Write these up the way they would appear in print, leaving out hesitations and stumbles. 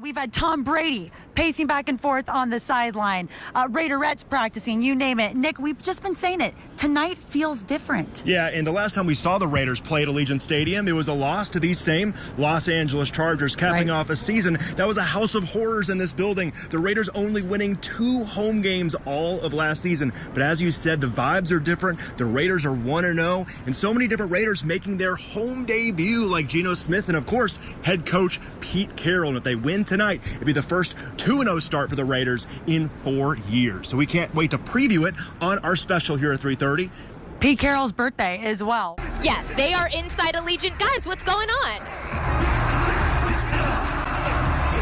We've had Tom Brady pacing back and forth on the sideline. Raiderettes practicing, you name it. Nick, we've just been saying it. Tonight feels different. Yeah, and the last time we saw the Raiders play at Allegiant Stadium, it was a loss to these same Los Angeles Chargers, capping off a season that was a house of horrors in this building. The Raiders only winning 2 home games all of last season. But as you said, the vibes are different. The Raiders are 1-0, and so many different Raiders making their home debut, like Geno Smith and, of course, head coach Pete Carroll. And if they win tonight, it'd be the first 2-0 start for the Raiders in 4 years. So we can't wait to preview it on our special here at 3:30. Pete Carroll's birthday as well. Yes, they are inside Allegiant. Guys, what's going on?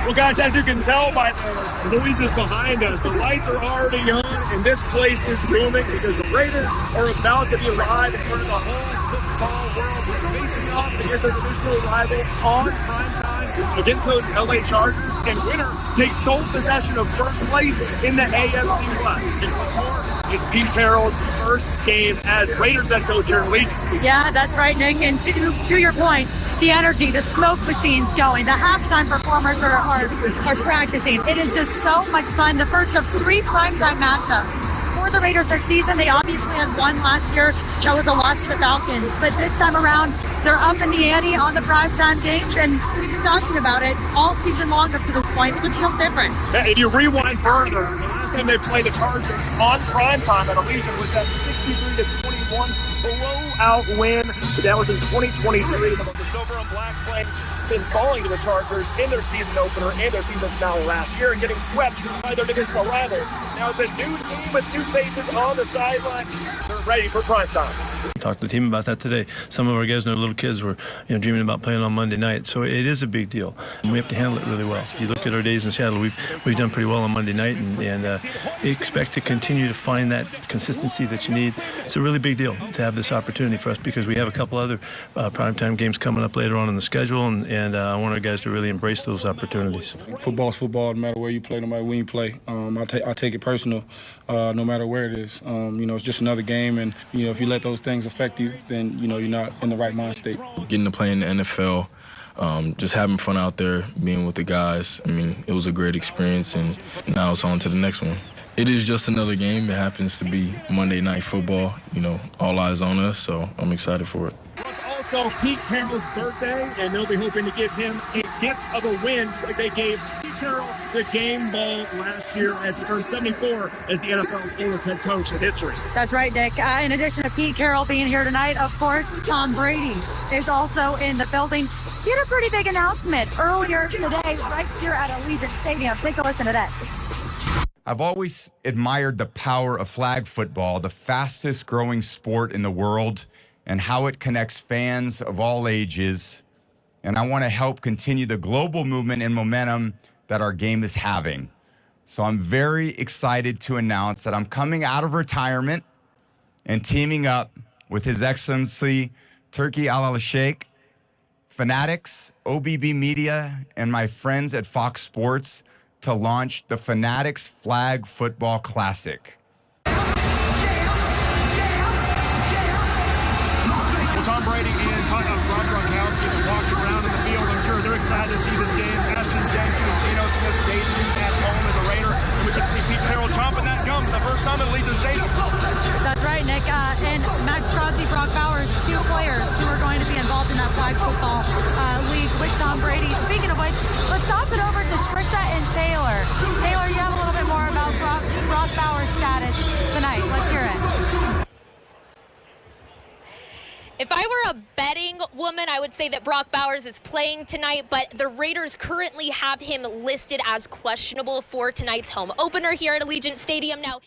Well, guys, as you can tell by the noises behind us, the lights are already on, and this place is booming because the Raiders are about to be live in front of the whole football world. We're facing off against their divisional rival on primetime against those LA Chargers, and winner takes sole possession of first place in the AFC West. And before is Pete Carroll's first game as Raiders head coach here in Allegiant. Yeah, that's right, Nick. And to your point, the energy, the smoke machines going, the halftime performers are practicing. It is just so much fun. The first of 3 primetime matchups for the Raiders this season. They obviously had one last year. That was a loss to the Falcons. But this time around, they're up in the ante on the primetime games, and we've been talking about it all season long up to this point. It feels different. Yeah, if you rewind further, the last time they played the Chargers on primetime at Allegiant was that 63-21 blowout win. That was in 2023. The silver and black play been falling to the Chargers in their season opener and their season finale last year and getting swept by their divisional rivals. Now it's a new team with new faces on the sideline. They're ready for prime time. Talked to the team about that today. Some of our guys, their little kids, were dreaming about playing on Monday night. So it is a big deal, and we have to handle it really well. If you look at our days in Seattle, we've done pretty well on Monday night, and expect to continue to find that consistency that you need. It's a really big deal to have this opportunity for us because we have a couple other primetime games coming up later on in the schedule, and I want our guys to really embrace those opportunities. Football's football, no matter where you play, no matter when you play. I take it personal, no matter where it is. It's just another game, and if you let those things affect you, then you're not in the right mind state. Getting to play in the NFL, just having fun out there, being with the guys. I mean, it was a great experience, and now it's on to the next one. It is just another game. It happens to be Monday Night Football. All eyes on us, so I'm excited for it. It's also Pete Carroll's birthday, and they'll be hoping to give him a gift of a win like they gave Pete Carroll the game ball last year as he earned 74 as the NFL's oldest head coach in history. That's right, Nick. In addition to Pete Carroll being here tonight, of course, Tom Brady is also in the building. He had a pretty big announcement earlier today right here at Allegiant Stadium. Take a listen to that. I've always admired the power of flag football, the fastest growing sport in the world, and how it connects fans of all ages. And I want to help continue the global movement and momentum that our game is having. So I'm very excited to announce that I'm coming out of retirement and teaming up with His Excellency Turki Al-Sheikh, Fanatics, OBB Media, and my friends at Fox Sports to launch the Fanatics Flag Football Classic. Tom Brady and Rob Gronkowski have walked around in the field. I'm sure they're excited to see this game. Ashton Jensen and Geno Smith debuts at home as a Raider. And we can see Pete Carroll chomping that gum for the first time at Allegiant Stadium. That's right, Nick. And Max Crosby, Brock Bowers, 2 players who are going to be involved in that flag football league with Tom Brady. Speaking of which, let's toss it over to Trisha and Taylor. Taylor, you have a little bit more about Brock Bowers' status tonight. Let's hear it. If I were a betting woman, I would say that Brock Bowers is playing tonight, but the Raiders currently have him listed as questionable for tonight's home opener here at Allegiant Stadium. Now,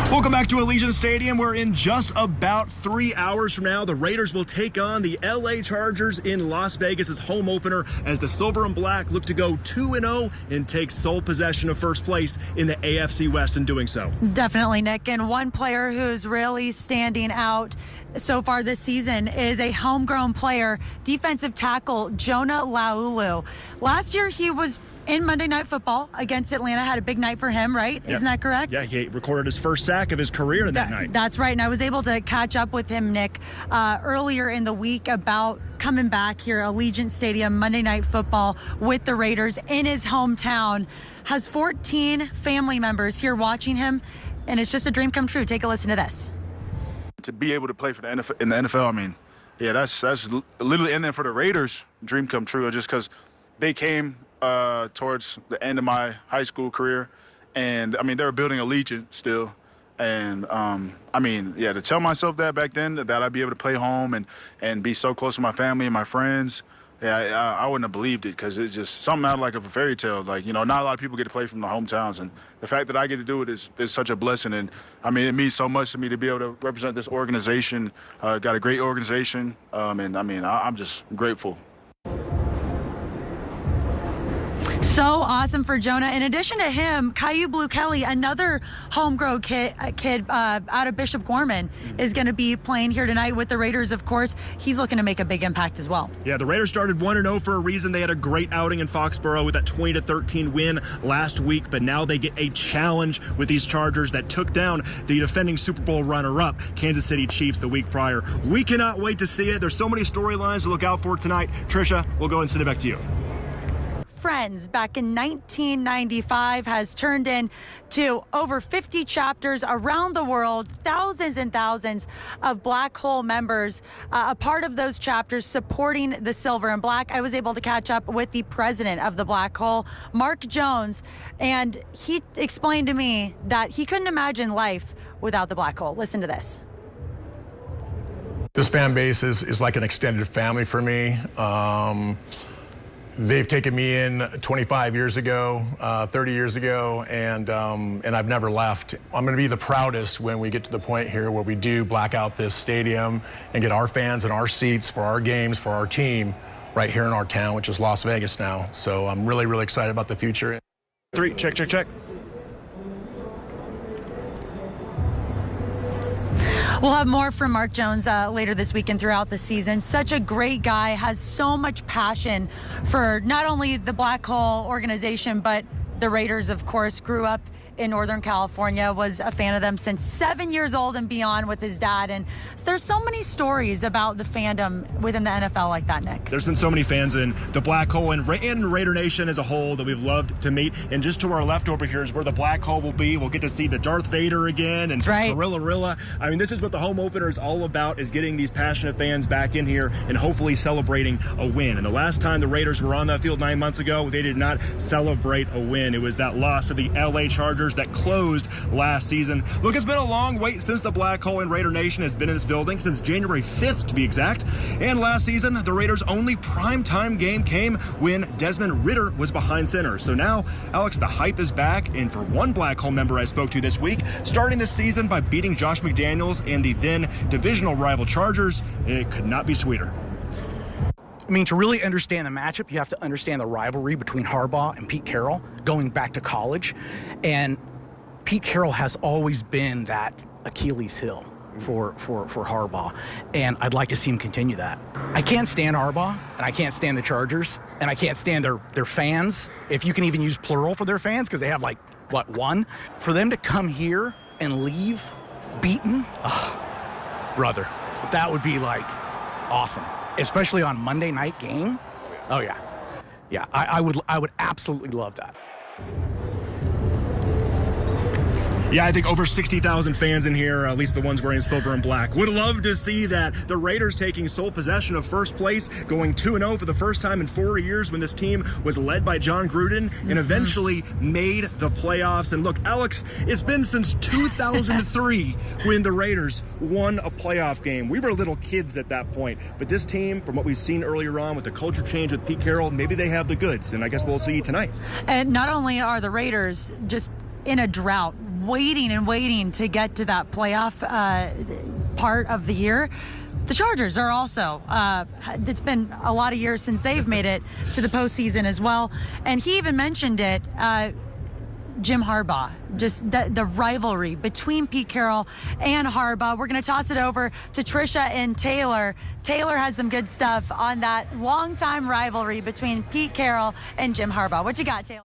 Welcome back to Allegiant Stadium, where in just about 3 hours from now, the Raiders will take on the LA Chargers in Las Vegas as home opener as the Silver and Black look to go 2-0 and take sole possession of first place in the AFC West in doing so. Definitely, Nick. And one player who's really standing out so far this season is a homegrown player, defensive tackle Jonah Laulu. Last year, he was in Monday Night Football against Atlanta. Had a big night for him, right? Yep. Isn't that correct? Yeah, he recorded his first sack of his career that night. That's right. And I was able to catch up with him, Nick, earlier in the week about coming back here, Allegiant Stadium, Monday Night Football with the Raiders in his hometown. Has 14 family members here watching him, and it's just a dream come true. Take a listen to this. To be able to play for the NFL, in the NFL, I mean, yeah, that's literally, and then for the Raiders, dream come true, just because they came towards the end of my high school career, and I mean, they were building Allegiant still, and I mean, yeah, to tell myself that back then, that I'd be able to play home and be so close to my family and my friends, yeah, I wouldn't have believed it, because it's just something out like of a fairy tale. Like, not a lot of people get to play from the hometowns, and the fact that I get to do it is such a blessing. And I mean, it means so much to me to be able to represent this organization. Got a great organization, and I mean, I'm just grateful. So awesome for Jonah. In addition to him, Caillou Blue Kelly, another homegrown kid out of Bishop Gorman, is going to be playing here tonight with the Raiders, of course. He's looking to make a big impact as well. Yeah, the Raiders started 1-0 for a reason. They had a great outing in Foxborough with that 20-13 win last week, but now they get a challenge with these Chargers that took down the defending Super Bowl runner-up, Kansas City Chiefs, the week prior. We cannot wait to see it. There's so many storylines to look out for tonight. Trisha, we'll go and send it back to you. Friends back in 1995 has turned into over 50 chapters around the world, thousands and thousands of Black Hole members, a part of those chapters supporting the Silver and Black. I was able to catch up with the president of the Black Hole, Mark Jones, and he explained to me that he couldn't imagine life without the Black Hole. Listen to this. This fan base is like an extended family for me. They've taken me in 25 years ago, 30 years ago, and I've never left. I'm going to be the proudest when we get to the point here where we do black out this stadium and get our fans in our seats for our games, for our team, right here in our town, which is Las Vegas now. So I'm really, really excited about the future. 3, check. We'll have more from Mark Jones later this week and throughout the season. Such a great guy, has so much passion for not only the Black Hole organization, but the Raiders, of course. Grew up in Northern California, was a fan of them since 7 years old and beyond with his dad. And so there's so many stories about the fandom within the NFL like that, Nick. There's been so many fans in the Black Hole and Raider Nation as a whole that we've loved to meet. And just to our left over here is where the Black Hole will be. We'll get to see the Darth Vader again and Rilla. I mean, this is what the home opener is all about, is getting these passionate fans back in here and hopefully celebrating a win. And the last time the Raiders were on that field 9 months ago, they did not celebrate a win. It was that loss to the LA Chargers that closed last season. Look, it's been a long wait since the Black Hole and Raider Nation has been in this building, since January 5th to be exact. And last season, the Raiders' only primetime game came when Desmond Ridder was behind center. So now, Alex, the hype is back, and for one Black Hole member I spoke to this week, starting this season by beating Josh McDaniels and the then divisional rival Chargers, it could not be sweeter. I mean, to really understand the matchup, you have to understand the rivalry between Harbaugh and Pete Carroll going back to college. And Pete Carroll has always been that Achilles heel for Harbaugh, and I'd like to see him continue that. I can't stand Harbaugh, and I can't stand the Chargers, and I can't stand their fans, if you can even use plural for their fans, because they have like, what, one? For them to come here and leave beaten, brother, that would be like awesome, especially on Monday night game. Oh yeah, I would absolutely love that. Yeah, I think over 60,000 fans in here, at least the ones wearing silver and black, would love to see that. The Raiders taking sole possession of first place, going 2-0 for the first time in 4 years when this team was led by John Gruden and eventually made the playoffs. And look, Alex, it's been since 2003 when the Raiders won a playoff game. We were little kids at that point, but this team, from what we've seen earlier on with the culture change with Pete Carroll, maybe they have the goods, and I guess we'll see tonight. And not only are the Raiders just in a drought, waiting to get to that playoff part of the year, the Chargers are also, it's been a lot of years since they've made it to the postseason as well. And he even mentioned it, Jim Harbaugh, just the rivalry between Pete Carroll and Harbaugh. We're going to toss it over to Trisha and Taylor. Taylor has some good stuff on that longtime rivalry between Pete Carroll and Jim Harbaugh. What you got, Taylor?